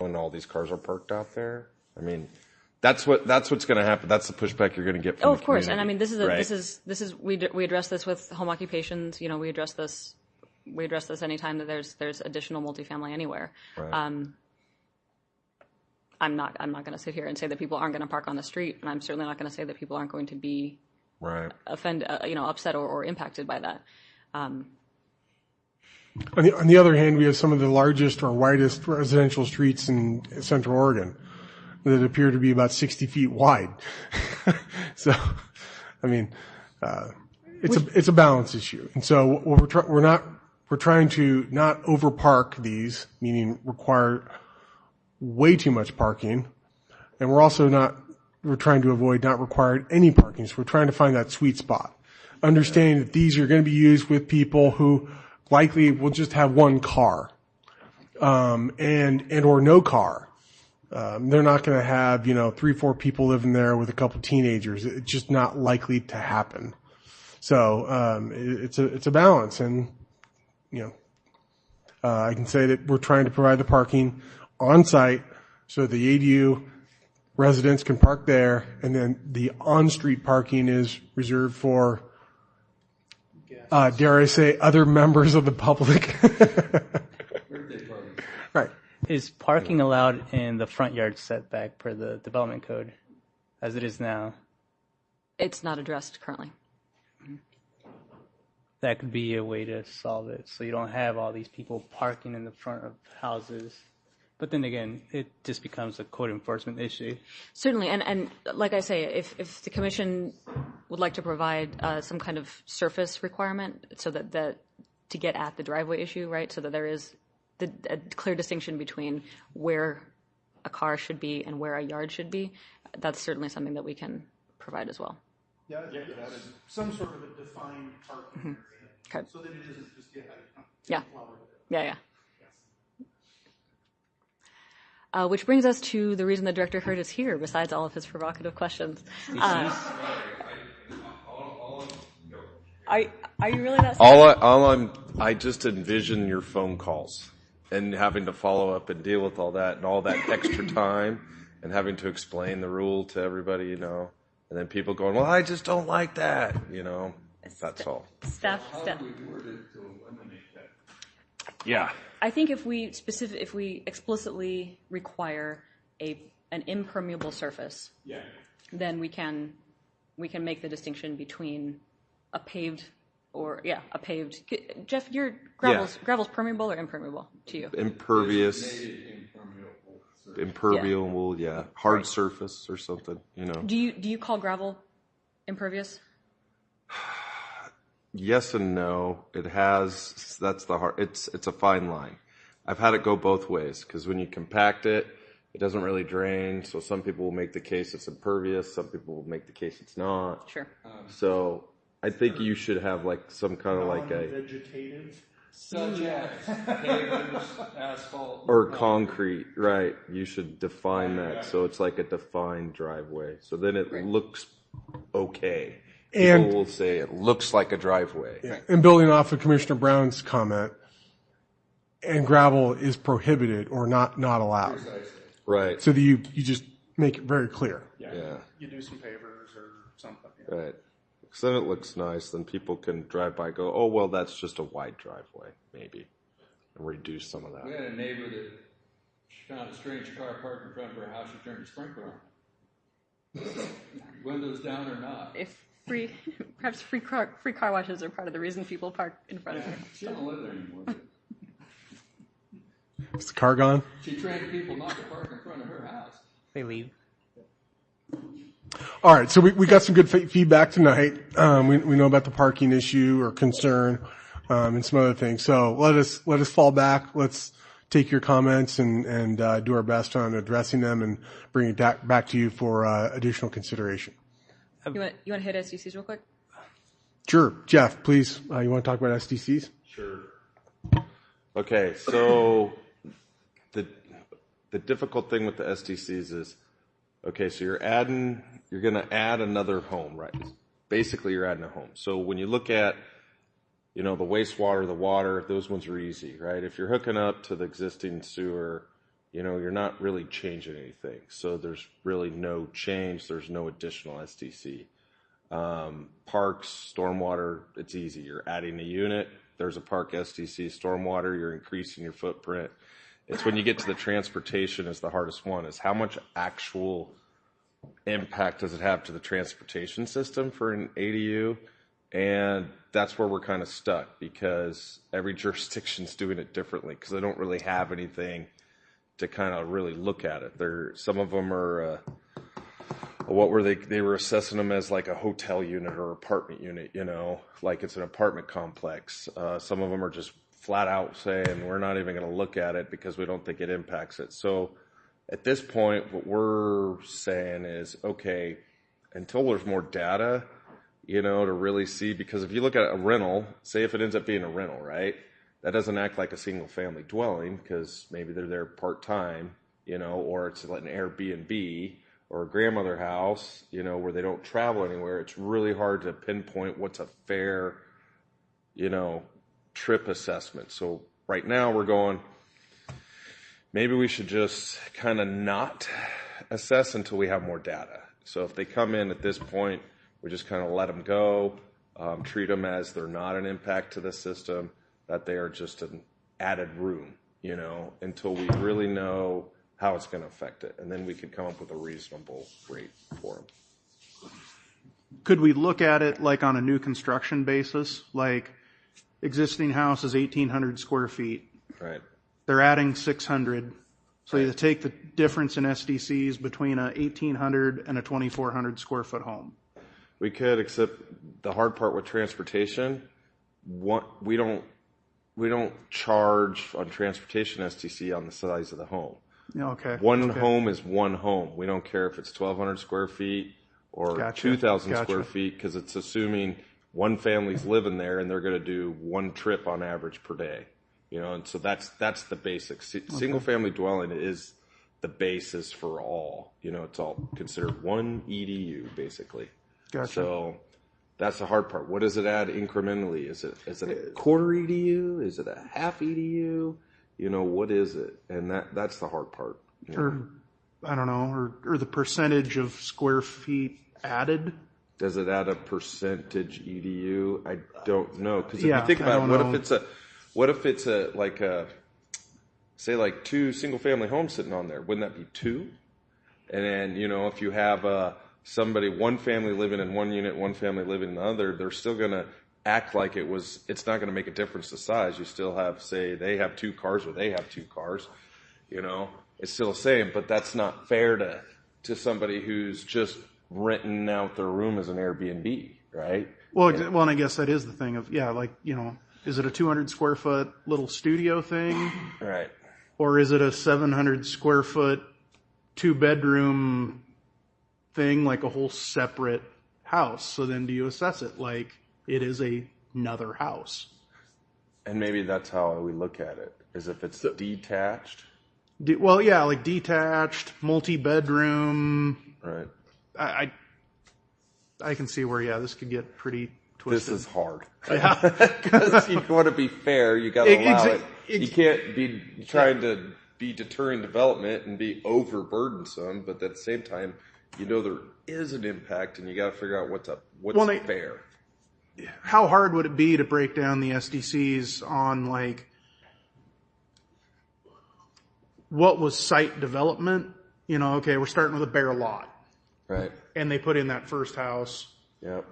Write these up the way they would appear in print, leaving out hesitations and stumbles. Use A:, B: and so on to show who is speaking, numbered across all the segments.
A: when all these cars are parked out there. I mean, that's what's going to happen. That's the pushback you're going to get from
B: of course. And I mean, this is we address this with home occupations. You know, we address this anytime that there's additional multifamily anywhere.
A: Right.
B: I'm not going to sit here and say that people aren't going to park on the street, and I'm certainly not going to say that people aren't going to be upset or impacted by that.
C: On the other hand, we have some of the largest or widest residential streets in Central Oregon that appear to be about 60 feet wide. So, I mean, it's a balance issue. And so what we're trying to not overpark these, meaning require way too much parking. And we're trying to avoid not requiring any parking. So we're trying to find that sweet spot. Understanding that these are going to be used with people who likely will just have one car, and or no car. They're not going to have, 3-4 people living there with a couple teenagers. It's just not likely to happen. So, it's a balance. And, I can say that we're trying to provide the parking on site so the ADU residents can park there, and then the on-street parking is reserved for, dare I say, other members of the public.
D: Birthday parties.
C: Right.
E: Is parking allowed in the front yard setback per the development code as it is now?
B: It's not addressed currently.
E: That could be a way to solve it, so you don't have all these people parking in the front of houses. But then again, it just becomes a code enforcement issue.
B: Certainly, and like I say, if the commission would like to provide some kind of surface requirement so that to get at the driveway issue, right, so that there is a clear distinction between where a car should be and where a yard should be, that's certainly something that we can provide as well.
F: Yeah, some sort of a defined parking area.
B: Okay.
F: So that it isn't just,
B: Yeah. Which brings us to the reason that Director Hurd is here, besides all of his provocative questions. Are you really that serious?
A: I just envision your phone calls and having to follow up and deal with all that and all that extra time and having to explain the rule to everybody, and then people going, well, I just don't like that, That's all.
B: Staff.
D: How do we word it to eliminate that?
A: Yeah.
B: I think if we explicitly require an impermeable surface, then we can make the distinction between a paved. Jeff, your gravel's permeable or impermeable to you?
A: Impervious. Impermeable, hard
B: right.
A: surface or something,
B: Do you call gravel impervious?
A: Yes and no. It's a fine line. I've had it go both ways, because when you compact it, it doesn't really drain. So some people will make the case it's impervious. Some people will make the case it's not.
B: Sure.
A: So I think you should have some kind of
F: vegetative.
D: Such as pavers, asphalt.
A: or concrete, right. You should define that. So it's like a defined driveway. So then it looks okay. People will say it looks like a driveway.
C: Yeah. And building off of Commissioner Brown's comment, and gravel is prohibited or not allowed.
D: Precisely.
A: Right.
C: So that you just make it very clear.
F: Yeah. You do some pavers or something. Yeah.
A: Right. Because then it looks nice. Then people can drive by and go, oh, well, that's just a wide driveway, maybe. And reduce some of that.
D: We had a neighbor that found a strange car parked in front of her house. She turned the sprinkler on. Windows down or not.
B: Perhaps free car washes are part of the reason people park in front of her.
D: She don't live there anymore.
C: Is the car gone?
D: She trained people not to park in front of her house.
E: They leave.
C: All right, so we got some good feedback tonight. We know about the parking issue or concern, and some other things. So let us fall back. Let's take your comments and do our best on addressing them and bring it back to you for additional consideration.
B: You want to hit SDCs real quick?
C: Sure, Jeff. Please. You want to talk about SDCs?
A: Sure. Okay, so the difficult thing with the SDCs is, okay, so you're going to add another home, right? Basically, you're adding a home. So when you look at, the wastewater, the water, those ones are easy, right? If you're hooking up to the existing sewer, you're not really changing anything. So there's really no change. There's no additional SDC. Parks, stormwater, it's easy. You're adding a unit. There's a park SDC, stormwater, you're increasing your footprint. It's when you get to the transportation is the hardest one, is how much actual impact does it have to the transportation system for an ADU? And that's where we're kind of stuck, because every jurisdiction's doing it differently, because they don't really have anything to kind of really look at it. Some of them are, what were they were assessing them as like a hotel unit or apartment unit, like it's an apartment complex. Some of them are just flat out saying we're not even going to look at it because we don't think it impacts it. So at this point, what we're saying is, okay, until there's more data, to really see, because if you look at a rental, say if it ends up being a rental, right? That doesn't act like a single family dwelling, because maybe they're there part-time, or it's like an Airbnb or a grandmother house, where they don't travel anywhere. It's really hard to pinpoint what's a fair, trip assessment. So right now we're going, maybe we should just kind of not assess until we have more data. So if they come in at this point, we just kind of let them go, treat them as they're not an impact to the system, that they are just an added room, until we really know how it's going to affect it. And then we could come up with a reasonable rate for them.
F: Could we look at it like on a new construction basis? Like existing house is 1,800 square feet.
A: Right.
F: They're adding 600. So
A: Right.
F: you take the difference in SDCs between a 1,800 and a 2,400 square foot home.
A: We could, except the hard part with transportation, we don't charge on transportation STC on the size of the home.
F: Yeah, okay.
A: One
F: Okay.
A: home is one home. We don't care if it's 1,200 square feet or
F: Gotcha.
A: 2,000
F: Gotcha.
A: square feet, because it's assuming one family's living there and they're going to do one trip on average per day. And so that's the basics. Single family dwelling is the basis for all. It's all considered one EDU basically.
F: Gotcha.
A: So that's the hard part. What does it add incrementally? Is it a quarter EDU? Is it a half EDU? What is it? And that's the hard part.
F: Or, I don't know, or the percentage of square feet added.
A: Does it add a percentage EDU? I don't know. Because if
F: Yeah,
A: you think
F: I
A: about it,
F: don't know.
A: what if it's say like two single family homes sitting on there? Wouldn't that be two? And then, if you have one family living in one unit, one family living in the other, they're still going to act like it's not going to make a difference to size. You still have, say, they have two cars or they have two cars, it's still the same, but that's not fair to somebody who's just renting out their room as an Airbnb, right?
F: Well, and I guess that is the thing of, is it a 200 square foot little studio thing?
A: Right.
F: Or is it a 700 square foot 2-bedroom thing, like a whole separate house? So then do you assess it like it is another house?
A: And maybe that's how we look at it, is if it's detached.
F: Like detached, multi-bedroom.
A: Right.
F: I can see where, this could get pretty twisted.
A: This is hard.
F: Yeah.
A: Because you want to be fair, you got to allow it. You can't be trying to be deterring development and be overburdensome, but at the same time, there is an impact, and you got to figure out what's fair.
F: How hard would it be to break down the SDCs on what was site development? Okay, we're starting with a bare lot.
A: Right.
F: And they put in that first house.
A: Yep.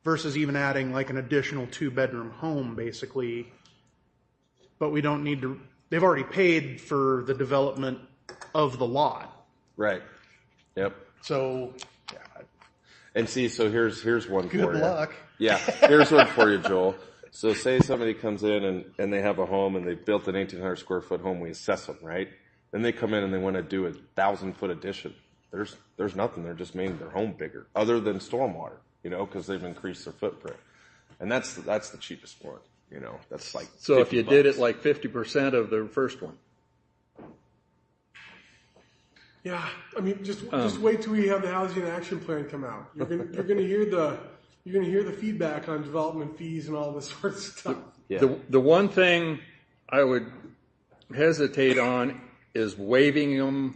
F: Versus even adding an additional 2-bedroom home, basically. But we don't need to, they've already paid for the development of the lot.
A: Right. Yep.
F: So.
A: And see, so here's one for you.
F: Good luck.
A: Yeah, here's one for you, Joel. So say somebody comes in and they have a home and they've built an 1,800 square foot home. We assess them, right? Then they come in and they want to do a 1,000-foot addition. There's nothing. They're just making their home bigger, other than stormwater, because they've increased their footprint. And that's the cheapest one, That's like
D: So if you did it
A: $50.
D: like 50% of the first one.
C: Yeah, I mean, just wait till we have the housing action plan come out. You're gonna hear the feedback on development fees and all this sort of stuff.
A: Yeah.
D: The one thing I would hesitate on
G: is waiving them